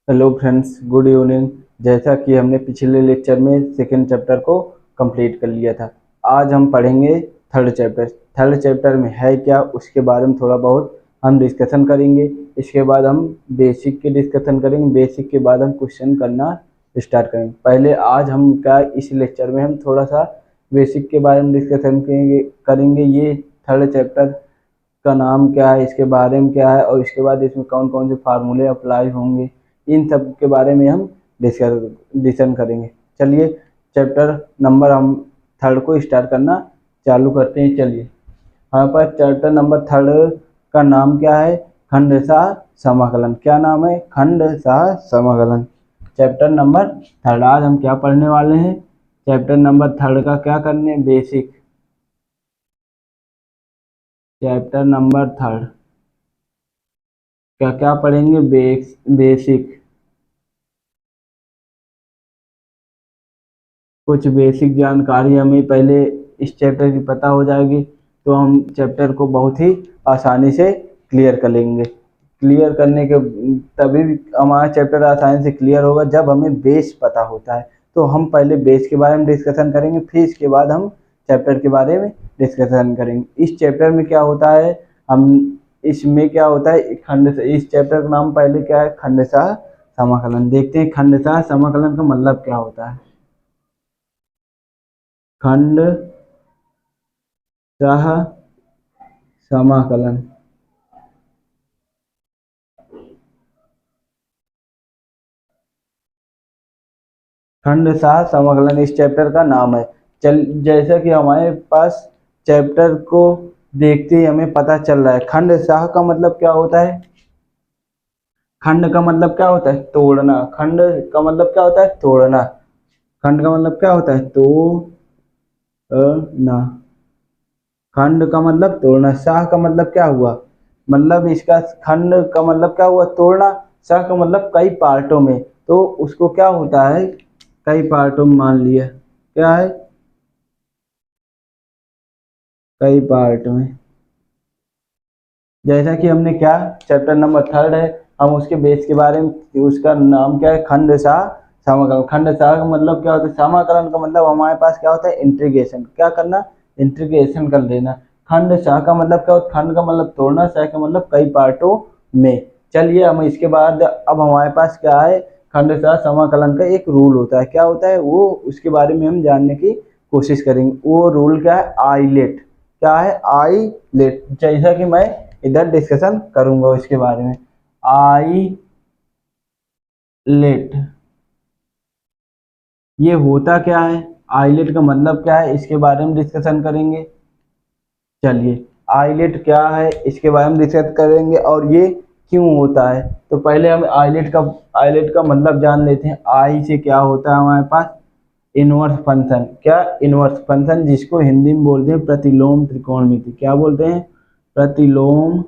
Hello friends, good evening. जैसा कि हमने पिछले लेक्चर में सेकेंड चैप्टर को कंप्लीट कर लिया था, आज हम पढ़ेंगे थर्ड चैप्टर। थर्ड चैप्टर में है क्या, उसके बारे में थोड़ा बहुत हम डिस्कशन करेंगे। इसके बाद हम बेसिक के डिस्कशन करेंगे। बेसिक के बाद हम क्वेश्चन करना स्टार्ट करेंगे। पहले आज हम क्या, इस लेक्चर में हम थोड़ा सा बेसिक के बारे में डिस्कशन करेंगे। ये थर्ड चैप्टर का नाम क्या है, इसके बारे में क्या है, और इसके बाद इसमें कौन कौन से फार्मूले अप्लाई होंगे, इन सब के बारे में हम डिस्कशन करेंगे। चलिए चैप्टर नंबर हम थर्ड को स्टार्ट करना चालू करते हैं। चलिए हमारे पास चैप्टर नंबर थर्ड का नाम क्या है, खंडशः समाकलन। क्या नाम है? खंडशः समाकलन। चैप्टर नंबर थर्ड आज हम क्या पढ़ने वाले हैं? चैप्टर नंबर थर्ड का क्या करने, बेसिक। चैप्टर नंबर थर्ड क्या क्या पढ़ेंगे? बेसिक। कुछ बेसिक जानकारी हमें पहले इस चैप्टर की पता हो जाएगी तो हम चैप्टर को बहुत ही आसानी से क्लियर कर लेंगे। क्लियर करने के तभी हमारा चैप्टर आसानी से क्लियर होगा जब हमें बेस पता होता है। तो हम पहले बेस के बारे में डिस्कशन करेंगे, फिर इसके बाद हम चैप्टर के बारे में डिस्कशन करेंगे। इस चैप्टर में क्या होता है, हम इसमें क्या होता है, खंड, इस चैप्टर का नाम पहले क्या है, खंडशः समाकलन। देखते हैं खंडशः समाकलन का मतलब क्या होता है। खंडशः समाकलन। खंडशः समाकलन इस चैप्टर का नाम है। चल, जैसा कि हमारे पास चैप्टर को देखते ही हमें पता चल रहा है, खंडशः का मतलब क्या होता है। खंड का मतलब क्या होता है, तोड़ना। खंड का मतलब क्या होता है, तोड़ना। खंड का मतलब क्या होता है, तोड़ना। खंड का मतलब तोड़ना। शाह का मतलब क्या हुआ, मतलब इसका खंड का मतलब क्या हुआ, तोड़ना। शाह का मतलब कई पार्टों में, तो उसको क्या होता है, कई पार्टों में मान लिया। क्या है, कई पार्ट में। जैसा कि हमने क्या, चैप्टर नंबर थर्ड है, हम उसके बेस के बारे में, उसका नाम क्या है, खंडशः समाकलन। खंडशः का मतलब क्या होता है, समाकलन का मतलब हमारे पास क्या होता है, इंटीग्रेशन। क्या करना, इंटीग्रेशन कर देना। खंडशः का मतलब क्या होता है, खंड का मतलब तोड़ना, शः का मतलब कई पार्टों में। चलिए हम इसके बाद अब हमारे पास क्या है, खंडशः समाकलन का एक रूल होता है। क्या होता है वो, उसके बारे में हम जानने की कोशिश करेंगे। वो रूल क्या है, आईलेट। क्या है, आईलेट। जैसा कि मैं इधर डिस्कशन करूंगा इसके बारे में। आईलेट ये होता क्या है, आईलेट का मतलब क्या है, इसके बारे में डिस्कशन करेंगे। चलिए आईलेट क्या है, इसके बारे में डिस्कस करेंगे और ये क्यों होता है। तो पहले हम आईलेट का मतलब जान लेते हैं। आई से क्या होता है हमारे पास, इनवर्स फंक्शन। क्या, इनवर्स फंक्शन, जिसको हिंदी में बोलते हैं प्रतिलोम त्रिकोणमिति। क्या बोलते हैं, प्रतिलोम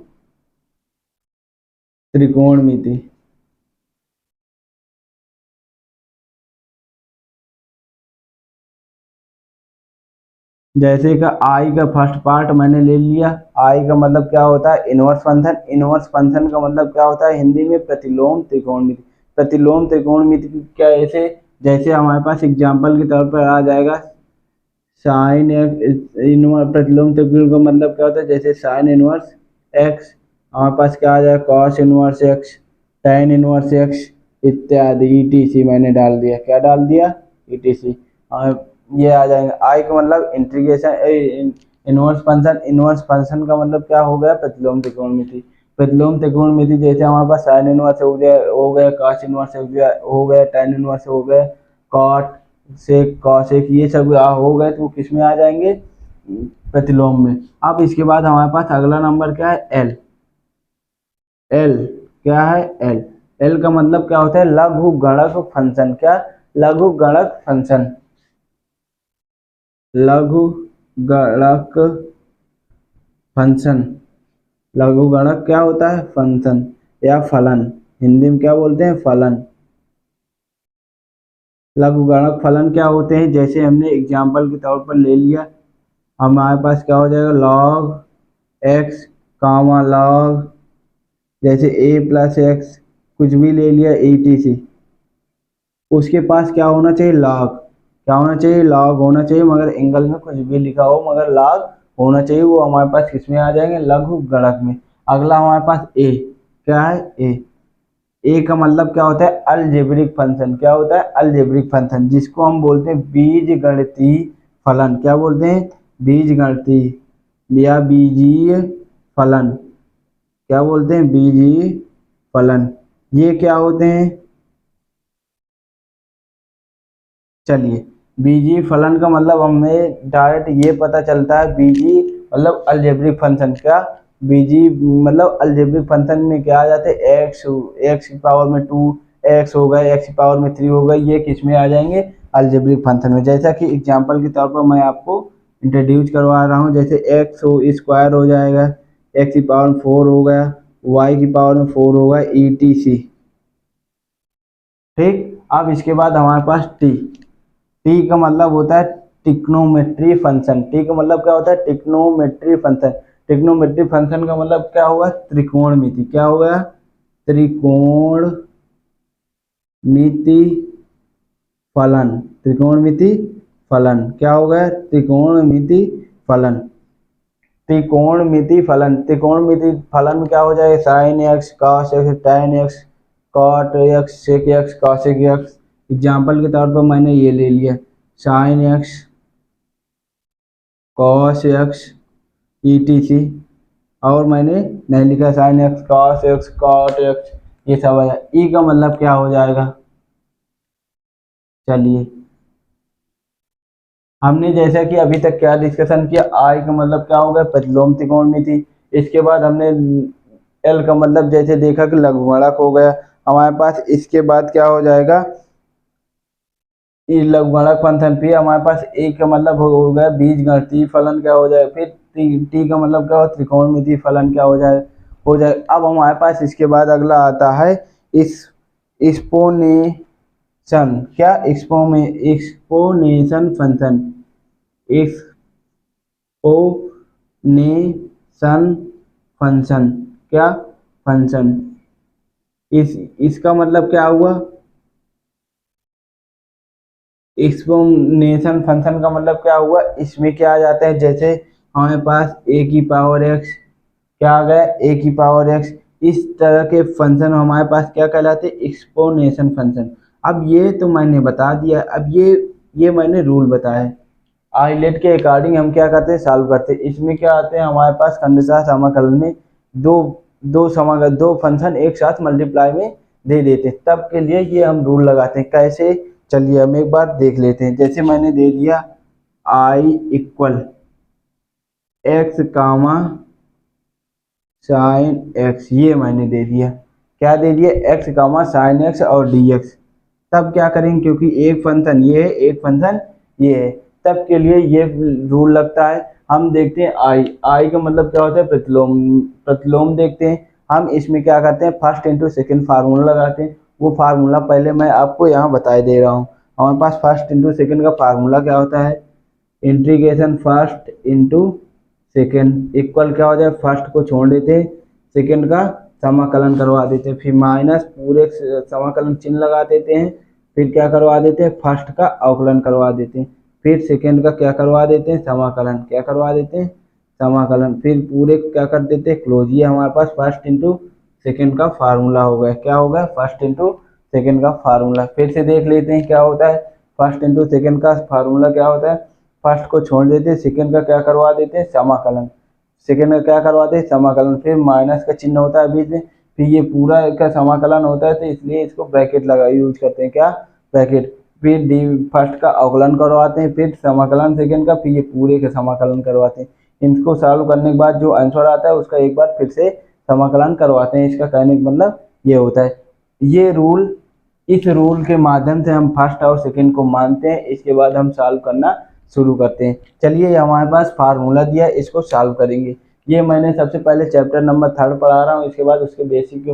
त्रिकोणमिति। जैसे का आई का फर्स्ट पार्ट मैंने ले लिया। आई का मतलब क्या होता है, इनवर्स फंक्शन। इनवर्स फंक्शन का मतलब क्या होता है हिंदी में, प्रतिलोम त्रिकोणमिति। प्रतिलोम त्रिकोणमिति क्या, ऐसे जैसे हमारे पास एग्जांपल के तौर पर आ जाएगा, साइन इनवर्स। प्रतिलोम त्रिकोण का मतलब क्या होता है, जैसे साइन इनवर्स एक्स, हमारे पास क्या आ जाएगा, cos inverse x, tan inverse x इत्यादि। ईटीसी मैंने डाल दिया। क्या डाल दिया, ईटीसी। ये आ जाएंगे। आई का मतलब integration, inverse function. Inverse function का मतलब क्या हो गया, प्रतिलोम त्रिकोणमिति। प्रतिलोम त्रिकोणमिति जैसे हमारे पास साइन इनवर्स हो गया कॉस इनवर्स हो गया tan इनवर्स हो गया, कॉट से कॉस एक, ये सब हो गए तो वो किस में आ जाएंगे, प्रतिलोम में। अब इसके बाद हमारे पास अगला नंबर क्या है, एल। एल क्या है, एल। एल का मतलब क्या होता है, लघु गणक फंक्शन। क्या, लघु गणक फंक्शन। लघु गणक फंक्शन। लघु गणक क्या होता है, फंक्शन या फलन। हिंदी में क्या बोलते हैं, फलन। लघु गणक फलन क्या होते हैं, जैसे हमने एग्जाम्पल के तौर पर ले लिया, हमारे पास क्या हो जाएगा, log x, कामा log, जैसे a प्लस एक्स कुछ भी ले लिया etc, उसके पास क्या होना चाहिए, लॉग, क्या होना चाहिए, लॉग होना चाहिए, मगर एंगल में कुछ भी लिखा हो मगर लॉग होना चाहिए। वो हमारे पास किस में आ जाएंगे, लघु गणक में। अगला हमारे पास ए, क्या है ए का मतलब क्या होता है, अलजेब्रिक फंक्शन। क्या होता है, अलजेब्रिक फंक्शन, जिसको हम बोलते हैं बीज गणितीय फलन। क्या बोलते हैं, बीज गणितीय या बीजीय फलन। क्या बोलते हैं, बीजीय फलन। ये क्या होते हैं, चलिए बीजीय फलन का मतलब हमें डायरेक्ट ये पता चलता है, बीजीय मतलब अलजेब्रिक फंक्शन। क्या बीजीय मतलब अलजेब्रिक फंक्शन में क्या आ जाते हैं, एक्स की पावर में 2 एक्स हो गए, एक्स की पावर में 3 हो गए, ये किस में आ जाएंगे, अलजेब्रिक फंक्शन में। जैसा कि एग्जांपल के तौर पर मैं आपको इंट्रोड्यूस करवा रहा हूँ, जैसे एक्स हो स्क्वायर हो जाएगा, एक्स की पावर में 4 हो गया, वाई की पावर में 4 होगा, etc। ठीक, अब इसके बाद हमारे पास टी। टी का मतलब होता है ट्रिग्नोमेट्री फंक्शन। टी का मतलब क्या होता है, ट्रिग्नोमेट्री फंक्शन। ट्रिग्नोमेट्री फंक्शन का मतलब क्या होगा, त्रिकोणमिति। क्या होगा, त्रिकोणमिति फलन। त्रिकोणमिति फलन क्या होगा, त्रिकोणमिति फलन। त्रिकोणमिति फलन, त्रिकोणमिति फलन में क्या हो जाएगा, sine x cos x tan x cot x sec x cosec x. Example के तौर पर मैंने ये ले लिया, sine x cos x etc, और मैंने नहीं लिखा sine x cos x cot x, ये सब आया। ई का मतलब क्या हो जाएगा, चलिए हमने जैसा कि अभी तक क्या डिस्कशन किया, आई का मतलब क्या होगा, प्रतिलोम त्रिकोणमिति। इसके बाद हमने एल का मतलब जैसे देखा कि लघुगणक हो गया हमारे पास। इसके बाद क्या हो जाएगा, लघुगणक फंक्शन। फिर हमारे पास ए का मतलब हो गया बीज गणितीय फलन, क्या हो जाए। फिर टी का मतलब क्या हो, त्रिकोणमितीय फलन क्या हो जाए। अब हमारे पास इसके बाद अगला आता है इस एक्सपोनेंशन। क्या एक्सपोनेंशन फंक्शन, एक्सपोनेंशन फंक्शन, क्या फंक्शन। इसका मतलब क्या हुआ, एक्सपोनेंशियल फंक्शन का मतलब क्या हुआ, इसमें क्या आ जाता है, जैसे हमारे पास ए की पावर एक्स, क्या आ गया, ए की पावर एक्स। इस तरह के फंक्शन हमारे पास क्या कहलाते हैं, एक्सपोनेंशियल फंक्शन। अब ये तो मैंने बता दिया, अब ये मैंने रूल बताया। आइलेट के अकॉर्डिंग हम क्या करते हैं, सॉल्व करते हैं। इसमें क्या आते हैं हमारे पास खंडशः समाकलन में दो दो फंक्शन एक साथ मल्टीप्लाई में दे देते हैं, तब के लिए ये हम रूल लगाते हैं। कैसे, चलिए हम एक बार देख लेते हैं। जैसे मैंने दे दिया I equal x comma sine x, ये मैंने दे दिया, क्या दे दिया, एक्स कामा साइन एक्स और डी एक्स। तब क्या करेंगे, क्योंकि एक फंक्शन ये है एक फंक्शन ये है, तब के लिए ये रूल लगता है। हम देखते हैं आई का मतलब क्या होता है, प्रतिलोम। प्रतिलोम देखते हैं हम, इसमें क्या करते हैं, फर्स्ट इंटू सेकेंड फार्मूला लगाते हैं। वो फार्मूला पहले मैं आपको यहाँ बता दे रहा हूँ। हमारे पास फर्स्ट इंटू सेकेंड का फार्मूला क्या होता है, integration first into second equal क्या हो जाए, फर्स्ट को छोड़ देते हैं, सेकेंड का समाकलन करवा देते हैं, फिर माइनस पूरे समाकलन चिन्ह लगा देते हैं, फिर क्या करवा देते हैं, फर्स्ट का अवकलन करवा देते हैं, फिर सेकेंड का क्या करवा देते हैं, समाकलन। क्या करवा देते हैं, समाकलन। फिर पूरे क्या कर देते हैं, क्लोज। ये हमारे पास फर्स्ट इंटू सेकेंड का फार्मूला हो गया। क्या होगा, फर्स्ट इंटू सेकेंड का फार्मूला। फिर से देख लेते हैं क्या होता है, फर्स्ट इंटू सेकेंड का फार्मूला क्या होता है, फर्स्ट को छोड़ देते हैं, सेकेंड का क्या करवा देते हैं, समाकलन। सेकेंड का क्या करवाते हैं, समाकलन। फिर माइनस का चिन्ह होता है बीच में, फिर ये पूरा का समाकलन होता है, तो इसलिए इसको ब्रैकेट लगा यूज करते हैं, क्या ब्रैकेट। फिर डी फर्स्ट का अवकलन करवाते हैं, फिर समाकलन सेकेंड का, फिर ये पूरे का समाकलन करवाते हैं। इनको सॉल्व करने के बाद जो आंसर आता है उसका एक बार फिर से समाकलन करवाते हैं। इसका कहने का मतलब ये होता है। ये रूल, इस रूल के माध्यम से हम फर्स्ट और सेकेंड को मानते हैं। इसके बाद हम सॉल्व करना शुरू करते हैं। चलिए हमारे पास फार्मूला दिया, इसको सॉल्व करेंगे। ये मैंने सबसे पहले चैप्टर नंबर 3 पढ़ा रहा हूँ, इसके बाद उसके बेसिक की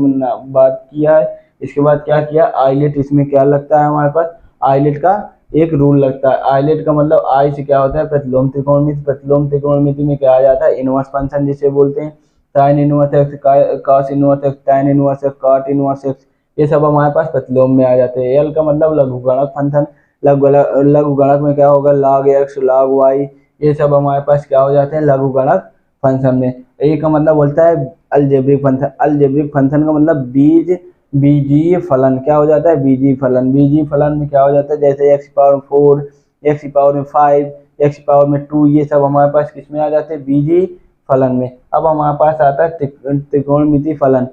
बात किया है। इसके बाद क्या किया, आइलेट, इसमें क्या लगता है हमारे पास, आइलेट का एक रूल लगता है। आइलेट का मतलब आई से क्या होता है, प्रतिलोम त्रिकोणमिति। प्रतिलोम त्रिकोणमिति में क्या आ जाता है, इनवर्स फंक्शन जिसे बोलते हैं। Sine inverse x, cos inverse x, tan inverse x, cot inverse x, ये सब हमारे पास प्रतिलोम में आ जाते हैं। एल का मतलब लघुगणक फंक्शन, लघुगणक में क्या होगा, log x log y, ये सब हमारे पास क्या हो जाते हैं, लघुगणक फंक्शन में। ए का मतलब बोलता है अलजेब्रिक फंक्शन, अलजेब्रिक फंक्शन का मतलब बीजीय फलन क्या हो जाता है, बीजीय फलन। बीजीय फलन में क्या हो जाता है, जैसे x पावर 4, x पावर में 5, x पावर में 2, ये सब हमारे पास किस में आ जाते हैं, बीजीय फलन में। अब हमारे पास आता है त्रिकोणमिति फलन।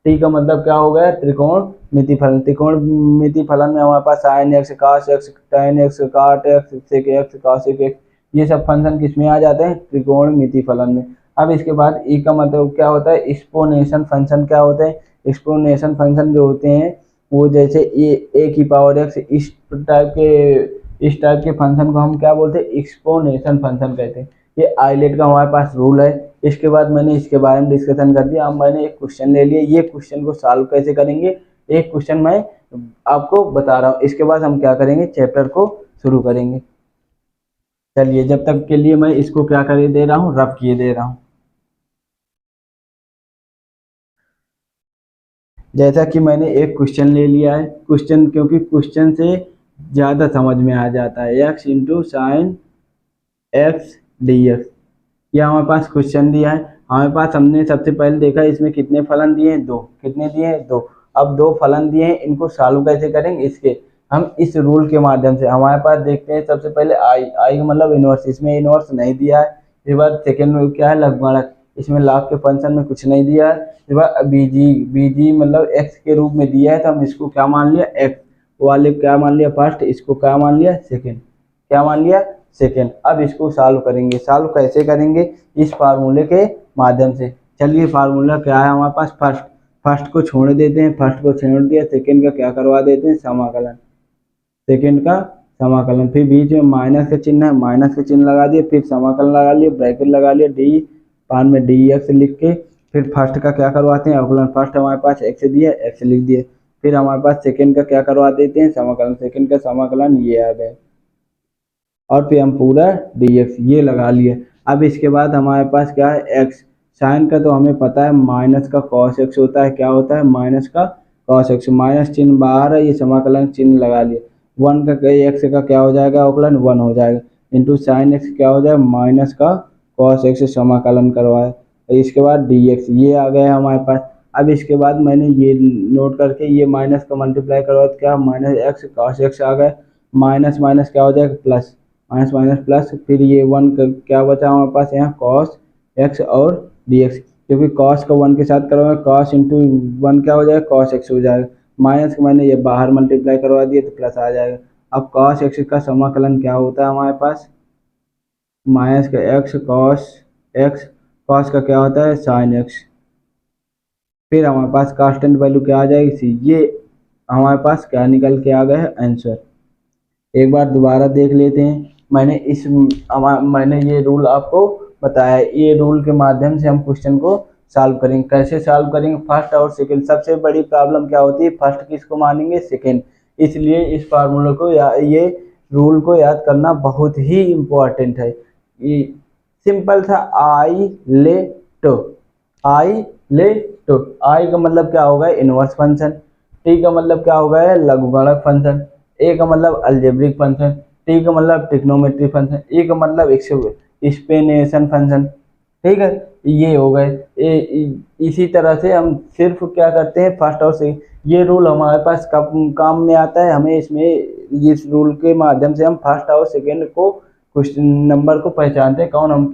टी का मतलब क्या हो गया, त्रिकोणमिति फलन। त्रिकोणमिति फलन में हमारे पास sine X, cos X, tan X, cot X, sec X, cos X, ये सब फंक्शन किस में आ जाते हैं, त्रिकोणमिति फलन में। अब इसके बाद ई का मतलब क्या होता है, एक्सपोनेंशियल फंक्शन क्या होते हैं। एक्सपोनेंशियल फंक्शन जो होते हैं वो जैसे ए की पावर एक्स, इस टाइप के फंक्शन को हम क्या बोलते हैं, एक्सपोनेंशियल फंक्शन कहते हैं। ये आइलेट का हमारे पास रूल है। इसके बाद मैंने इसके बारे में डिस्कशन कर दिया। अब मैंने एक क्वेश्चन ले लिया, ये क्वेश्चन को सॉल्व कैसे करेंगे, एक क्वेश्चन मैं आपको बता रहा हूँ। इसके बाद हम क्या करेंगे, चैप्टर को शुरू करेंगे। चलिए, जब तक के लिए मैं इसको क्या कर दे रहा हूँ, रफ किए दे रहा हूँ। जैसा कि मैंने एक क्वेश्चन ले लिया है, क्वेश्चन क्योंकि क्वेश्चन से ज़्यादा समझ में आ जाता है। x into sine x D x, यह हमारे पास क्वेश्चन दिया है। हमारे पास हमने सबसे पहले देखा इसमें कितने फलन दिए हैं, दो। कितने दिए हैं, दो। अब दो फलन दिए हैं, इनको सॉल्व कैसे करेंगे, इसके हम इस रूल के माध्यम से। हमारे पास देखते हैं सबसे पहले आई का मतलब इनवर्स, इसमें इनवर्स नहीं दिया है। इसके बाद सेकेंड में क्या है, लघुगणक, इसमें लाभ के फंक्शन में कुछ नहीं दिया है। इसके बाद बीजी मतलब एक्स के रूप में दिया है, तो हम इसको क्या मान लिया, एक्स वाले क्या मान लिया फर्स्ट, इसको क्या मान लिया सेकेंड, क्या मान लिया सेकेंड। अब इसको सॉल्व करेंगे। सॉल्व कैसे करेंगे, इस फार्मूले के माध्यम से। चलिए, फार्मूला क्या है हमारे पास, फर्स्ट को छोड़ देते हैं, फर्स्ट को छोड़ दिया, सेकेंड का क्या करवा देते हैं, समाकलन, सेकेंड का समाकलन। फिर बीच में माइनस का चिन्ह है, माइनस का चिन्ह लगा दिए, फिर समाकलन लगा लिया, ब्रैकेट लगा लिया, डी पान में डी एक्स लिख के फिर फर्स्ट का क्या करवाते हैं, अवकलन। फर्स्ट हमारे पास एक्स दिया, एक्स लिख दिए। फिर हमारे पास सेकेंड का क्या करवा देते हैं, समाकलन, सेकेंड का समाकलन ये आ गए, और फिर हम पूरा dx ये लगा लिए। अब इसके बाद हमारे पास क्या है, x साइन का तो हमें पता है माइनस का cos x होता है, क्या होता है, माइनस का cos x, माइनस चिन्ह बाहर है, ये समाकलन चिन्ह लगा लिए। वन का x का क्या हो जाएगा, अवकलन 1 हो जाएगा, इंटू साइन x क्या हो जाएगा, माइनस का cos x समाकलन करवाए। इसके बाद dx ये आ गया हमारे पास। अब इसके बाद मैंने ये नोट करके ये माइनस का मल्टीप्लाई करवा, क्या माइनस एक्स cos x आ गया, माइनस माइनस क्या हो जाएगा, प्लस, माइनस माइनस प्लस, फिर ये 1 क्या बचा हमारे पास यहाँ cos x और dx, क्योंकि cos का 1 के साथ करवाए, cos इंटू 1 क्या हो जाएगा, cos x हो जाएगा। माइनस का मैंने ये बाहर मल्टीप्लाई करवा दिया तो प्लस आ जाएगा। अब cos x का समाकलन क्या होता है हमारे पास, माइनस का x cos का क्या होता है, sin x। फिर हमारे पास कांस्टेंट वैल्यू क्या आ जाएगी, सी। ये हमारे पास क्या निकल के आ गया है, आंसर। एक बार दोबारा देख लेते हैं। मैंने ये रूल आपको बताया, ये रूल के माध्यम से हम क्वेश्चन को सॉल्व करेंगे। कैसे सॉल्व करेंगे, फर्स्ट और सेकंड। सबसे बड़ी प्रॉब्लम क्या होती है, फर्स्ट किसको मानेंगे, सेकंड। इसलिए इस फार्मूले को ये रूल को याद करना बहुत ही इम्पोर्टेंट है। ये सिंपल था, आई ले टू, आई का मतलब क्या होगा, इनवर्स फंक्शन। टी का मतलब क्या होगा, लघुगणक फंक्शन। ए का मतलब अलजेब्रिक फंक्शन। टी का मतलब ट्रिग्नोमेट्री फंक्शन। ई का मतलब एक्सपोनेंशियल फंक्शन। ठीक है, ये हो गए। इसी तरह से हम सिर्फ क्या करते हैं, फर्स्ट और सेकंड। ये रूल हमारे पास कब काम में आता है, हमें इसमें इस रूल के माध्यम से हम फर्स्ट और सेकंड को क्वेश्चन नंबर को पहचानते हैं, कौन हम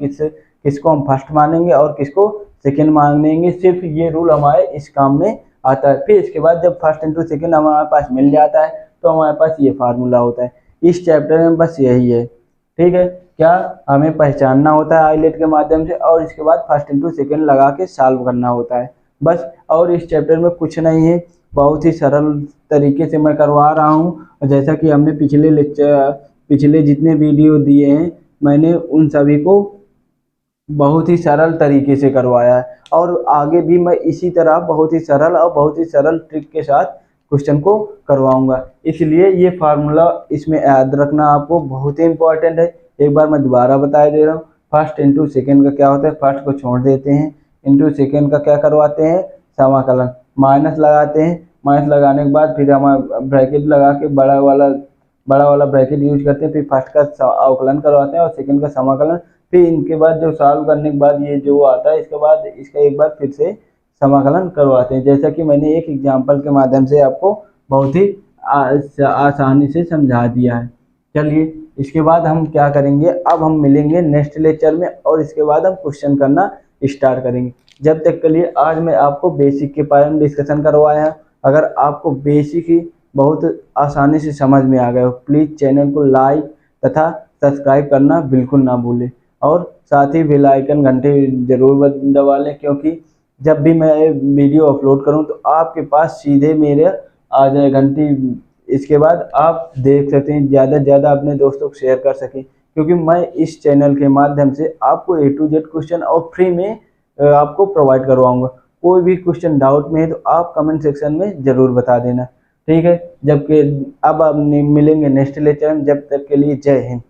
किसको हम फर्स्ट मानेंगे और किसको सेकंड मानेंगे। सिर्फ ये रूल हमारे इस काम में आता है। फिर इसके बाद जब फर्स्ट इंटू सेकंड हमारे पास मिल जाता है तो हमारे पास ये फार्मूला होता है। इस चैप्टर में बस यही है। ठीक है, क्या हमें पहचानना होता है आइलेट के माध्यम से, और इसके बाद फर्स्ट इंटू सेकंड लगा के सॉल्व करना होता है बस। और इस चैप्टर में कुछ नहीं है, बहुत ही सरल तरीके से मैं करवा रहा हूँ। जैसा कि हमने पिछले जितने वीडियो दिए हैं, मैंने उन सभी को बहुत ही सरल तरीके से करवाया है, और आगे भी मैं इसी तरह बहुत ही सरल और बहुत ही सरल ट्रिक के साथ क्वेश्चन को करवाऊंगा। इसलिए ये फार्मूला इसमें याद रखना आपको बहुत ही इंपॉर्टेंट है। एक बार मैं दोबारा बता दे रहा हूँ, फर्स्ट इंटू सेकेंड का क्या होता है, फर्स्ट को छोड़ देते हैं, इंटू सेकेंड का क्या करवाते हैं, समाकलन, माइनस लगाते हैं, माइनस लगाने के बाद फिर हम ब्रैकेट लगा के बड़ा वाला ब्रैकेट यूज करते हैं, फिर फर्स्ट का अवकलन करवाते हैं और सेकंड का समाकलन। फिर इनके बाद जो सॉल्व करने के बाद ये जो आता है, इसके बाद इसका एक बार फिर से समाकलन करवाते हैं, जैसा कि मैंने एक एग्जाम्पल के माध्यम से आपको बहुत ही आसानी से समझा दिया है। चलिए इसके बाद हम क्या करेंगे, अब हम मिलेंगे नेक्स्ट लेक्चर में और इसके बाद हम क्वेश्चन करना स्टार्ट करेंगे। जब तक के लिए आज मैं आपको बेसिक के बारे में डिस्कशन करवाया है। अगर आपको बेसिक ही बहुत आसानी से समझ में आ गया हो, प्लीज़ चैनल को लाइक तथा सब्सक्राइब करना बिल्कुल ना भूलें और साथ ही बेल आइकन घंटे जरूर दबा लें, क्योंकि जब भी मैं वीडियो अपलोड करूं तो आपके पास सीधे मेरे आ जाए घंटी। इसके बाद आप देख सकते हैं, ज़्यादा से ज़्यादा अपने दोस्तों को शेयर कर सकें, क्योंकि मैं इस चैनल के माध्यम से आपको A to Z क्वेश्चन और फ्री में आपको प्रोवाइड करवाऊंगा। कोई भी क्वेश्चन डाउट में है तो आप कमेंट सेक्शन में ज़रूर बता देना, ठीक है। जबकि अब मिलेंगे नेक्स्ट लेक्चर में, जब तक के लिए जय हिंद।